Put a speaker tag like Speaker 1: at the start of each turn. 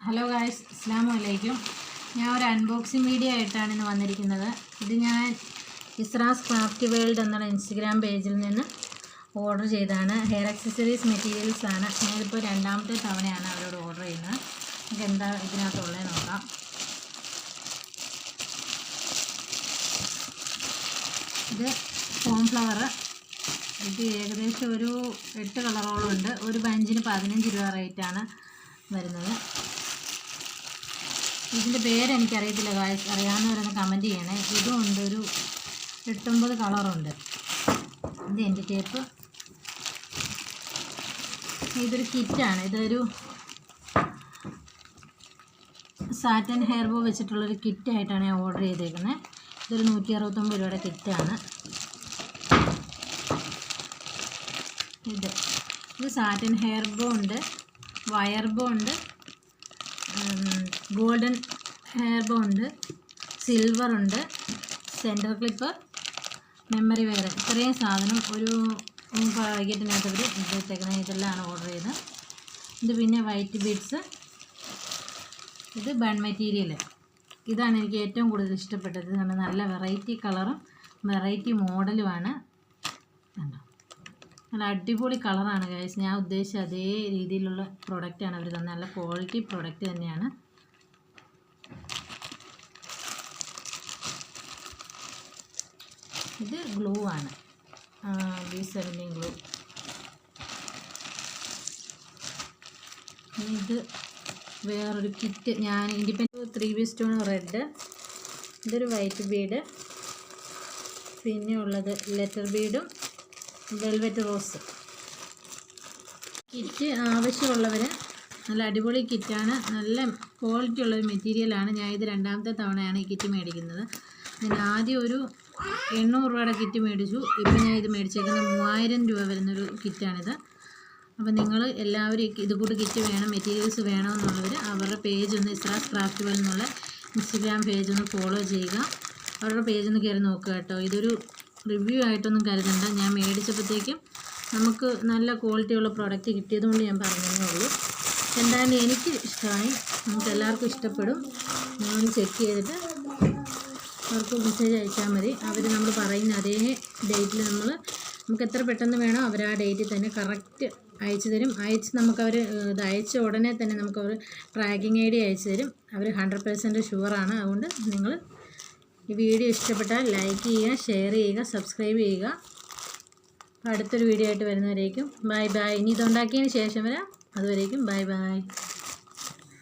Speaker 1: Hello guys, അസ്സലാമു അലൈക്കും. ഞാൻ ഒരു അൺബോക്സിങ് വീഡിയോ ആയിട്ടാണ് ഇന്ന് വന്നിരിക്കുന്നത്. ഇത് ഞാൻ ഇസ്രാസ് ക്രാഫ്റ്റ് വേൾഡ് എന്നുള്ള ഇൻസ്റ്റഗ്രാം പേജിൽ നിന്ന് ഓർഡർ ചെയ്തതാണ്. ഹെയർ ആക്സസറീസ് മെറ്റീരിയൽസ് ആണ്. ഞാനിപ്പോൾ രണ്ടാമത്തെ തവണയാണ് അവരോട് ഓർഡർ ചെയ്യുന്നത്. നമുക്ക് എന്താ ഇതിനകത്തുള്ളത് നോക്കാം. ഇത് കോൺഫ്ലവർ. ഇത് ഏകദേശം ഒരു 8 കളറോളം ഉണ്ട്. ഒരു ബഞ്ചിന് 15 രൂപ റേറ്റാണ് വരുന്നത്. ഇതിൻ്റെ പേരെനിക്കറിയത്തില്ല ഗായ്സ്, അറിയാവുന്നവരൊന്ന് കമൻറ്റ് ചെയ്യണേ. ഇതും ഉണ്ട്, ഒരു 8-9 കളറുണ്ട്. ഇത് എൻ്റെ ടേപ്പ്. ഇതൊരു കിറ്റാണ്. ഇതൊരു സാറ്റൻ ഹെയർ ബോ വെച്ചിട്ടുള്ളൊരു കിറ്റായിട്ടാണ് ഞാൻ ഓർഡർ ചെയ്തേക്കുന്നത്. ഇതൊരു 169 രൂപയുടെ കിറ്റാണ്. ഇത് സാറ്റൻ ഹെയർ ബോ ഉണ്ട്, വയർ ബോ ഉണ്ട്, ഗോൾഡൻ ഹെയർ ബോ ഉണ്ട്, സിൽവർ ഉണ്ട്, സെൻറ്റർ ക്ലിപ്പ്, മെമ്മറി വെയർ. ഇത്രയും സാധനം ഒരു പാക്കറ്റിനകത്ത് അവർ ഇട്ടേക്കുന്നത്. ഇതെല്ലാം ഓർഡർ ചെയ്തത്. ഇത് പിന്നെ വൈറ്റ് ബീഡ്സ്. ഇത് ബൺ മെറ്റീരിയൽ. ഇതാണ് എനിക്ക് ഏറ്റവും കൂടുതൽ ഇഷ്ടപ്പെട്ടത്. നല്ല വെറൈറ്റി കളറും വെറൈറ്റി മോഡലുമാണ്. നല്ല അടിപൊളി കളറാണ് ഗൈസ്. ഞാൻ ഉദ്ദേശിച്ച അതേ രീതിയിലുള്ള പ്രൊഡക്റ്റാണ് അവർ തന്നത്. നല്ല ക്വാളിറ്റി പ്രൊഡക്റ്റ് തന്നെയാണ്. ഇത് ഗ്ലൂ ആണ്, B17 ഗ്ലൂ. ഇത് വേറൊരു കിറ്റ്. ഞാൻ ഇൻഡിപെൻഡൻറ്റ് 3B സ്റ്റോൺ റെഡ്. ഇതൊരു വൈറ്റ് ബീഡ്. പിന്നെ ഉള്ളത് ലെറ്റർ ബീഡും വെൽവെറ്റ് റോസ്. കിറ്റ് ആവശ്യമുള്ളവർ, നല്ല അടിപൊളി കിറ്റാണ്. നല്ല ക്വാളിറ്റി ഉള്ളൊരു മെറ്റീരിയലാണ്. ഞാൻ ഇത് രണ്ടാമത്തെ തവണയാണ് ഈ കിറ്റ് മേടിക്കുന്നത്. ഞാൻ ആദ്യം ഒരു 800 രൂപയുടെ കിറ്റ് മേടിച്ചു. ഇപ്പം ഞാൻ ഇത് മേടിച്ചേക്കുന്നത് 3000 രൂപ വരുന്നൊരു കിറ്റാണിത്. അപ്പോൾ നിങ്ങൾ എല്ലാവരും ഇതുകൂട്ട് കിറ്റ് വേണം, മെറ്റീരിയൽസ് വേണമെന്നുള്ളവർ അവരുടെ പേജ് ഒന്ന് ഇസ്രാസ് ക്രാഫ്റ്റ് വേൾഡ് എന്നുള്ള ഇൻസ്റ്റഗ്രാം പേജ് ഒന്ന് ഫോളോ ചെയ്യുക. അവരുടെ പേജ് ഒന്ന് കയറി നോക്കുക കേട്ടോ. ഇതൊരു റിവ്യൂ ആയിട്ടൊന്നും കരുതണ്ട. ഞാൻ മേടിച്ചപ്പോഴത്തേക്കും നമുക്ക് നല്ല ക്വാളിറ്റിയുള്ള പ്രോഡക്റ്റ് കിട്ടിയതുകൊണ്ട് ഞാൻ പറഞ്ഞതേ ഉള്ളൂ. എന്തായാലും എനിക്ക് ഇഷ്ടമായി, നമുക്ക് എല്ലാവർക്കും ഇഷ്ടപ്പെടും. നിങ്ങളൊന്ന് ചെക്ക് ചെയ്തിട്ട് അവർക്ക് മെസ്സേജ് അയച്ചാൽ മതി. അവർ നമ്മൾ പറയുന്ന അതേ ഡേറ്റിൽ നമുക്ക് എത്ര പെട്ടെന്ന് വേണോ അവർ ആ ഡേറ്റിൽ തന്നെ കറക്റ്റ് അയച്ചു തരും. നമുക്കവർ ഇത് അയച്ച ഉടനെ തന്നെ നമുക്കവർ ട്രാക്കിംഗ് ID അയച്ചു തരും. അവർ 100% ഷുവറാണ്. അതുകൊണ്ട് നിങ്ങൾ ഈ വീഡിയോ ഇഷ്ടപ്പെട്ടാൽ ലൈക്ക് ചെയ്യുക, ഷെയർ ചെയ്യുക, സബ്സ്ക്രൈബ് ചെയ്യുക. അടുത്തൊരു വീഡിയോ ആയിട്ട് വരുന്നവരേക്കും ബൈ ബൈ. ഇനി ഇതുണ്ടാക്കിയതിന് ശേഷം വരാം. അതുവരേക്കും ബൈ ബൈ.